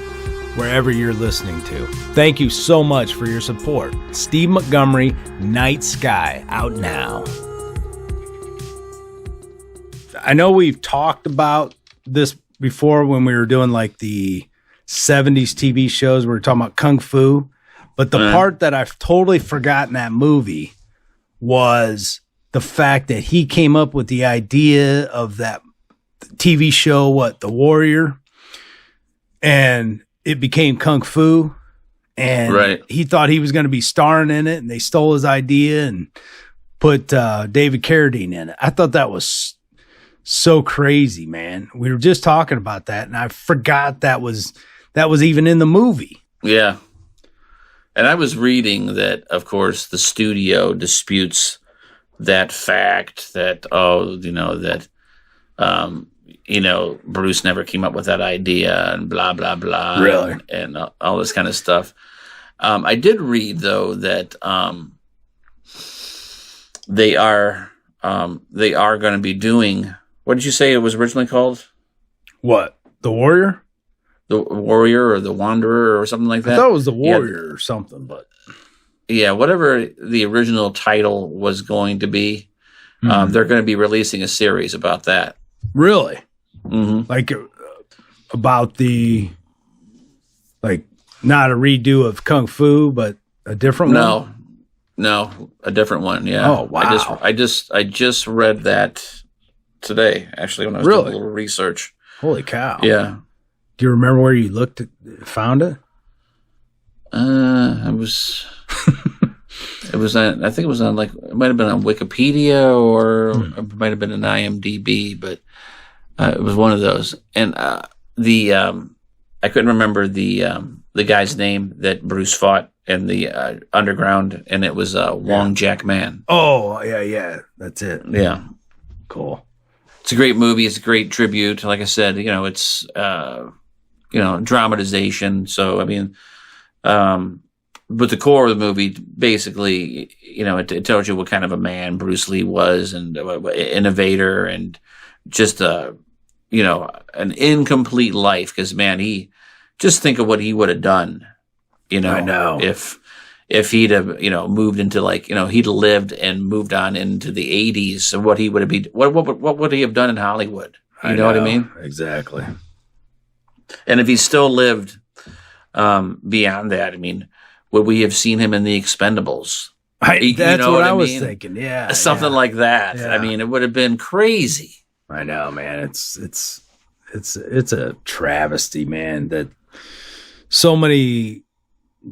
wherever you're listening to. Thank you so much for your support. Steve Montgomery, Night Sky, out now. I know we've talked about this before when we were doing like the 70s TV shows. We were talking about Kung Fu. But the part that I've totally forgotten that movie was the fact that he came up with the idea of that TV show, The Warrior, and it became Kung Fu, and he thought he was going to be starring in it, and they stole his idea and put David Carradine in it. I thought that was so crazy, man. We were just talking about that, and I forgot that was even in the movie. Yeah. And I was reading that, of course, the studio disputes that fact that, Bruce never came up with that idea and blah, blah, blah. Really? And all this kind of stuff. I did read, though, that they are going to be doing, what did you say it was originally called? What? The Warrior? The Warrior or the Wanderer or something like that? I thought it was the Warrior or something, but... Yeah, whatever the original title was going to be, they're going to be releasing a series about that. Really? Mm-hmm. Like about the, like not a redo of Kung Fu, but a different one? No, a different one. Yeah. Oh, wow. I just read that today, actually, when I was doing a little research. Holy cow. Yeah. Do you remember where you found it? It was on, I think it was on it might have been on Wikipedia or it might have been an IMDb, but it was one of those. And I couldn't remember the guy's name that Bruce fought in the underground, and it was Wong Jack Man. Oh, yeah, that's it. Yeah. Cool. It's a great movie. It's a great tribute. Like I said, it's dramatization. So, I mean, but the core of the movie, basically, it tells you what kind of a man Bruce Lee was, and innovator, and just an incomplete life. Because man, just think of what he would have done. I know if he'd have moved into he'd lived and moved on into the 80s. So what he would have been, what would he have done in Hollywood? You know what I mean? Exactly. And if he still lived beyond that, I mean, would we have seen him in the Expendables? That's what I was thinking. Yeah, something like that. Yeah. I mean, it would have been crazy. I know, man. It's a travesty, man, that so many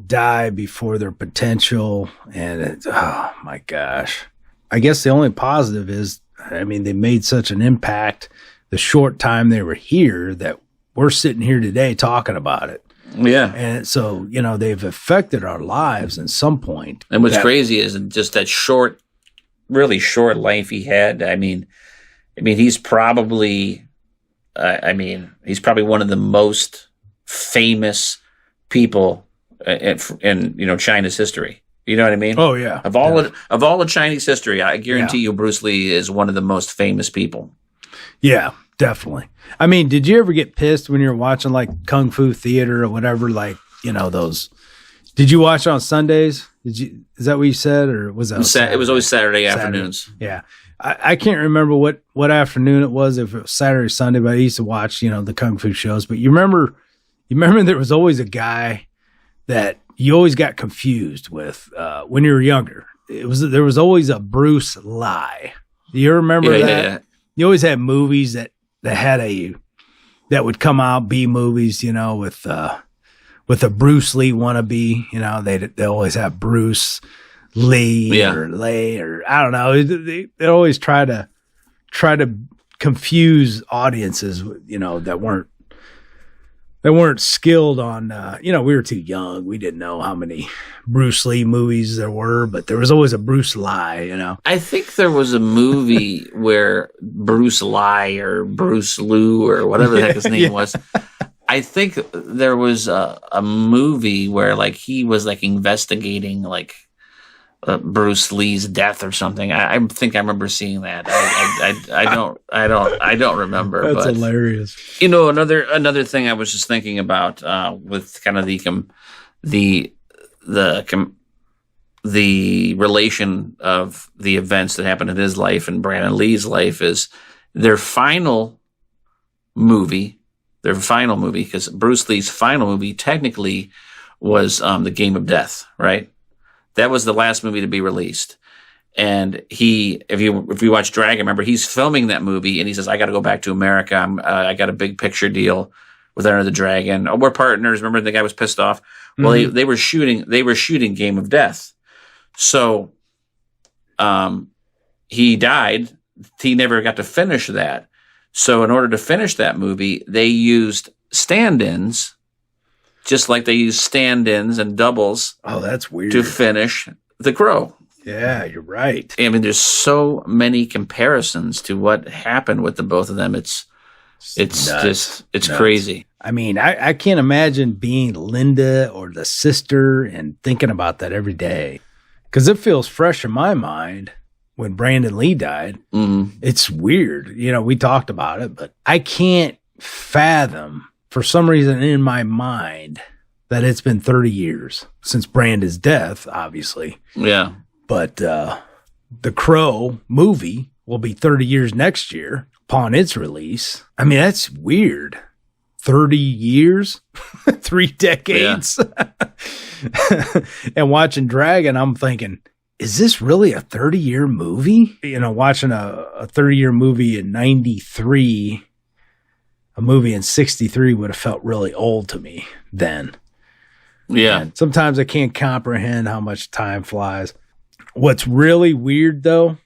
die before their potential, and oh my gosh. I guess the only positive is, I mean, they made such an impact the short time they were here that we're sitting here today talking about it. Yeah. And so, they've affected our lives at some point. And what's crazy is just that really short life he had. I mean, he's probably one of the most famous people in China's history. You know what I mean? Oh yeah. Of all the Chinese history, I guarantee you Bruce Lee is one of the most famous people. Yeah. Definitely. I mean, did you ever get pissed when you were watching like Kung Fu theater or whatever? Like, those. Did you watch on Sundays? Is that what you said, or was that? It was always Saturday afternoons. Yeah. I can't remember what afternoon it was, if it was Saturday or Sunday, but I used to watch, the Kung Fu shows. But you remember there was always a guy that you always got confused with when you were younger. There was always a Bruce Lee. Do you remember that? Yeah. You always had movies that would come out, B movies, with a Bruce Lee wannabe. They always have Bruce Lee or Lay, or I don't know. They always try to confuse audiences, that weren't skilled on. We were too young. We didn't know how many Bruce Lee movies there were, but there was always a Bruce Lee. I think there was a movie where Bruce Lee or Bruce Lou or whatever the heck his name was. I think there was a movie where he was investigating Bruce Lee's death or something. I think I remember seeing that. I don't remember. That's hilarious. Another thing I was just thinking about with kind of the relation of the events that happened in his life and Brandon Lee's life is their final movie, because Bruce Lee's final movie technically was The Game of Death, right? That was the last movie to be released. And if you watch Dragon, remember, he's filming that movie and he says, I got to go back to America. I got a big picture deal with Enter the Dragon. Oh, we're partners. Remember, the guy was pissed off. Well, they were shooting Game of Death. So, he died. He never got to finish that. So in order to finish that movie, they used stand-ins, just like they use stand-ins and doubles. Oh, that's weird. To finish The Crow. Yeah, you're right. I mean, there's so many comparisons to what happened with the both of them. It's nuts. Crazy. I mean, I can't imagine being Linda or the sister and thinking about that every day, because it feels fresh in my mind when Brandon Lee died. Mm-hmm. It's weird. We talked about it, but I can't fathom, for some reason in my mind, that it's been 30 years since Brandon's death, obviously. Yeah. But The Crow movie will be 30 years next year upon its release. I mean, that's weird. 30 years? 3 decades? Yeah. And watching Dragon, I'm thinking, is this really a 30-year movie? Watching a 30-year movie in 93, a movie in 63 would have felt really old to me then. Yeah. And sometimes I can't comprehend how much time flies. What's really weird, though,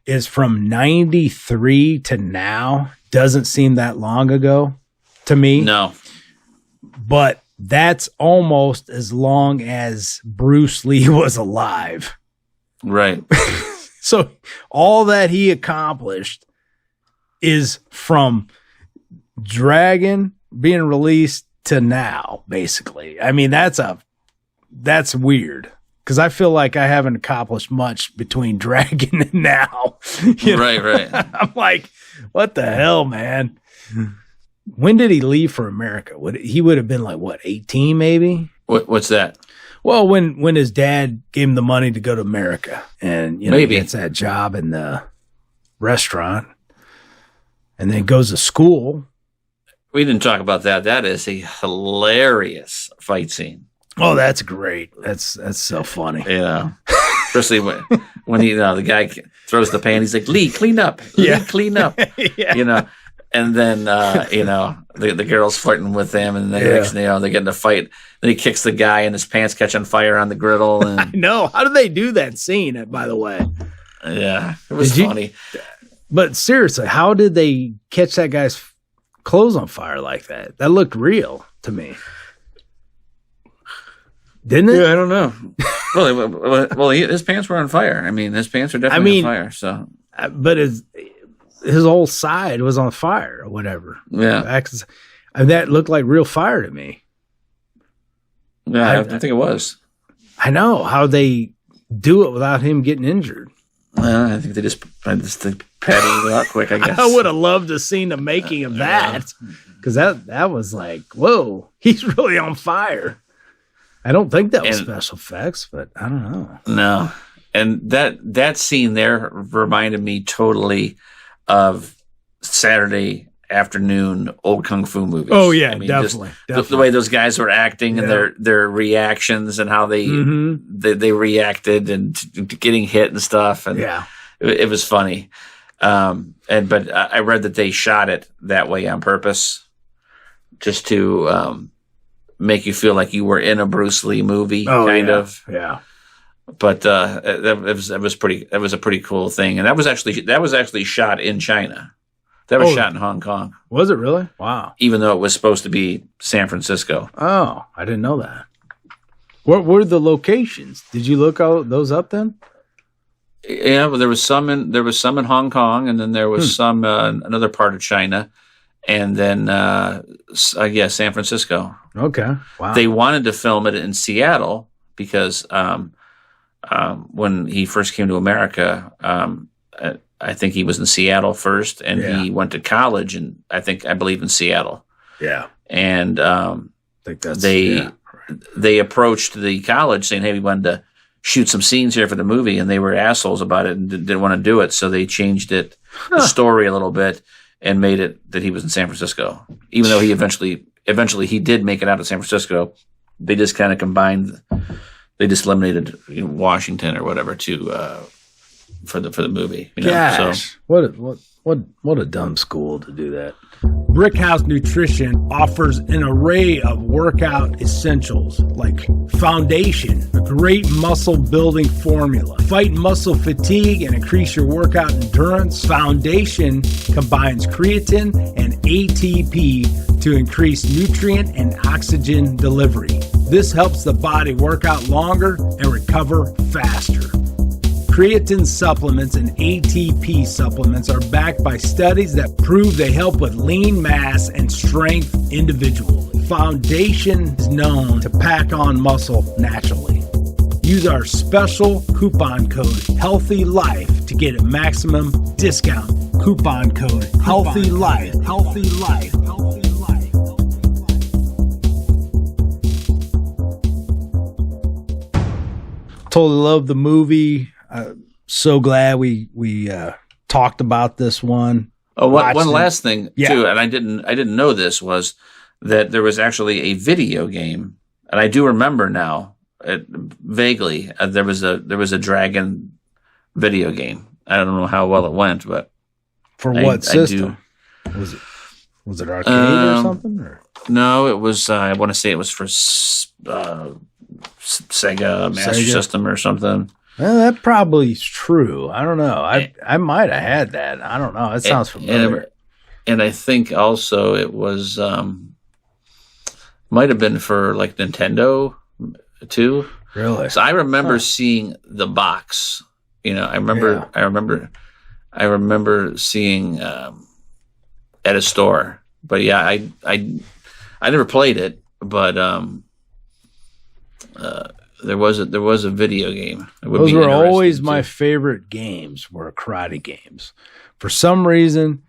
is from 93 to now doesn't seem that long ago to me. No. But that's almost as long as Bruce Lee was alive. Right. So all that he accomplished is from Dragon being released to now, basically. I mean, that's weird, because I feel like I haven't accomplished much between Dragon and now. Right. I'm like, what the hell, man? When did he leave for America? He would have been 18 maybe? What's that? Well, when his dad gave him the money to go to America, and maybe he gets that job in the restaurant, and then goes to school. We didn't talk about that. That is a hilarious fight scene. Oh, that's great. That's so funny. Yeah. Especially when the guy throws the pan, he's like, Lee, clean up. Lee, clean up. Yeah. And then, the girl's flirting with him, and then next thing you know, they get in a fight. Then he kicks the guy, and his pants catch on fire on the griddle. And I know. How did they do that scene, by the way? Yeah, it was funny. But seriously, how did they catch that guy's clothes on fire like that? That looked real to me. Didn't it? Yeah, I don't know. Well, his pants were on fire. I mean, his pants are definitely on fire. So, but his whole side was on fire or whatever. Yeah, that looked like real fire to me. Yeah, I think it was. I know how they do it without him getting injured. I think they just patted it out quick, I guess. I would have loved to seen the making of that, because that was like, whoa, he's really on fire. I don't think that was special effects, but I don't know. No. And that scene there reminded me totally of Saturday afternoon old kung fu movies. Oh yeah, definitely. The way those guys were acting and their reactions and how they reacted and to getting hit and stuff. And it was funny. But I read that they shot it that way on purpose, just to make you feel like you were in a Bruce Lee movie, kind of. Yeah. But it was a pretty cool thing, and that was actually shot in China. That was shot in Hong Kong. Was it really? Wow. Even though it was supposed to be San Francisco. Oh, I didn't know that. What were the locations? Did you look those up then? Yeah, well, there was some in Hong Kong, and then there was some another part of China, and then San Francisco. Okay. Wow. They wanted to film it in Seattle because when he first came to America, I think he was in Seattle first, and he went to college, and I believe in Seattle. Yeah. And I think they approached the college saying, "Hey, we wanted to shoot some scenes here for the movie," and they were assholes about it and didn't want to do it, so they changed the story a little bit and made it that he was in San Francisco, even though he eventually he did make it out of San Francisco. They just kind of combined. They just eliminated Washington or whatever for the movie. Gosh, so. What a dumb school to do that. Brickhouse Nutrition offers an array of workout essentials like Foundation, a great muscle building formula. Fight muscle fatigue and increase your workout endurance. Foundation combines creatine and ATP to increase nutrient and oxygen delivery. This helps the body work out longer and recover faster. Creatine supplements and ATP supplements are backed by studies that prove they help with lean mass and strength individually. Foundation is known to pack on muscle naturally. Use our special coupon code HEALTHYLIFE to get a maximum discount. Coupon code HEALTHYLIFE. Healthy Life. Healthy Life. Totally love the movie. So glad we talked about this one. Oh, one last thing too, and I didn't know this, was that there was actually a video game, and I do remember now vaguely there was a dragon video game. I don't know how well it went, but for what system? Was it arcade or something? Or? No, it was. I want to say it was for Sega Master System or something. Well, that probably is true. I don't know. I might have had that. I don't know. It sounds familiar. And I think also it was might have been for like Nintendo too. Really? So I remember seeing the box. I remember seeing at a store. But yeah, I never played it, but there was a video game. Those were always my favorite games, were karate games. For some reason,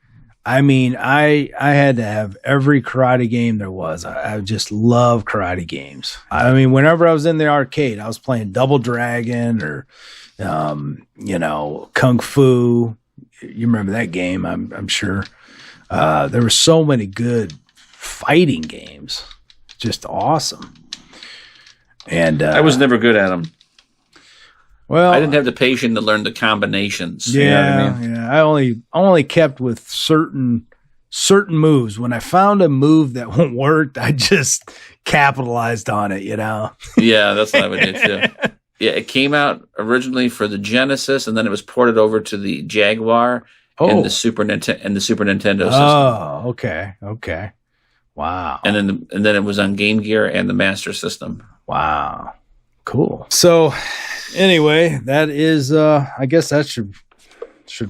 I had to have every karate game there was. I just love karate games. Whenever I was in the arcade, I was playing Double Dragon or, Kung Fu. You remember that game, I'm sure. There were so many good fighting games. Just awesome. And I was never good at them. Well, I didn't have the patience to learn the combinations. Yeah, you know what I mean? Yeah. I only kept with certain moves. When I found a move that worked, I just capitalized on it. Yeah, that's what I would do too. Yeah, it came out originally for the Genesis, and then it was ported over to the Jaguar and the Super Nintendo system. Oh, okay. Wow. And then it was on Game Gear and the Master System. Wow. Cool. So anyway, that is I guess that should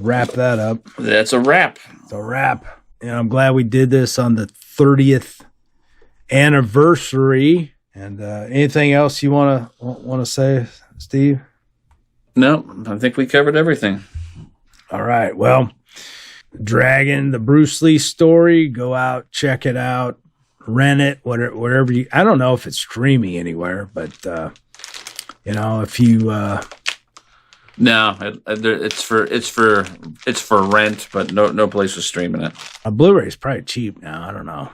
wrap that up. That's a wrap. It's a wrap. And I'm glad we did this on the 30th anniversary. And anything else you want to say, Steve? No, I think we covered everything. All right. Well, Dragon, the Bruce Lee story, go out, check it out, rent it, whatever you, I don't know if it's streaming anywhere, but if you No, it's for rent, but no place was streaming it. Blu-ray is probably cheap now. I don't know.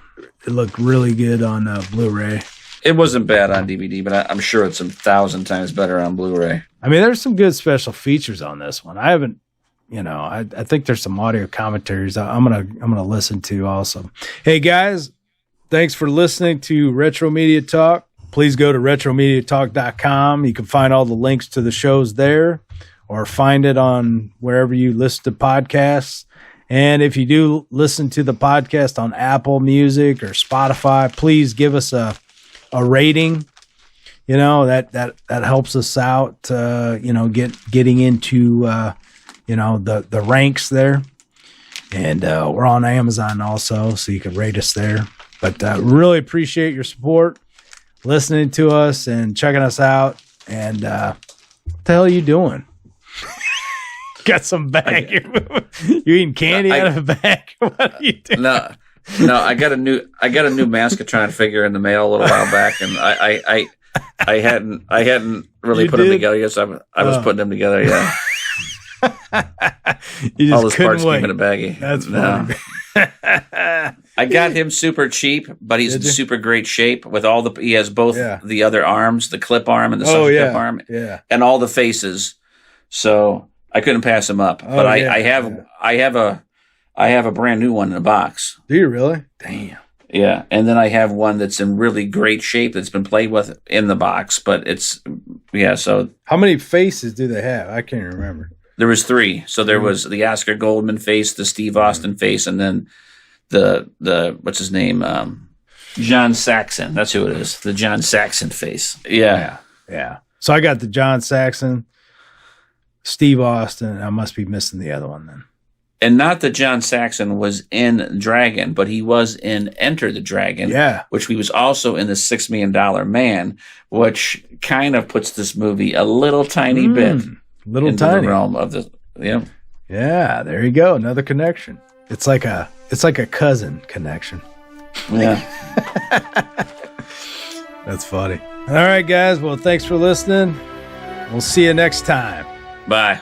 It looked really good on Blu-ray. It wasn't bad on DVD, but I'm sure it's 1,000 times better on Blu-ray. I mean, there's some good special features on this one. I haven't, I think there's some audio commentaries I'm gonna listen to also. Hey guys, thanks for listening to Retro Media Talk. Please go to retromediatalk.com. You can find all the links to the shows there, or find it on wherever you listen to podcasts. And if you do listen to the podcast on Apple Music or Spotify, please give us a rating. That helps us out, getting into, the ranks there. And we're on Amazon also, so you can rate us there. But really appreciate your support, listening to us and checking us out. And what the hell are you doing? Got some bag. You eating candy out of a bag? What are you doing? No, I got a new Mascatron figure in the mail a little while back, and I hadn't really put them together yet, so I was putting them together. Yeah, all those parts came in a baggie. That's funny. I got him super cheap, but he's in super great shape with he has both the other arms, the clip arm and the clip arm, and all the faces. So I couldn't pass him up. But I have a brand new one in a box. Do you really? Damn. Yeah, and then I have one that's in really great shape that's been played with in the box, but so how many faces do they have? I can't remember. There was 3. So there was the Oscar Goldman face, the Steve Austin face, and then the what's his name? John Saxon. That's who it is. The John Saxon face. Yeah. So I got the John Saxon, Steve Austin. I must be missing the other one then. And not that John Saxon was in Dragon, but he was in Enter the Dragon, which he was also in the $6 Million Man, which kind of puts this movie a little tiny bit into the realm of the Yeah, there you go. Another connection. It's like a cousin connection. Yeah. That's funny. All right, guys. Well, thanks for listening. We'll see you next time. Bye.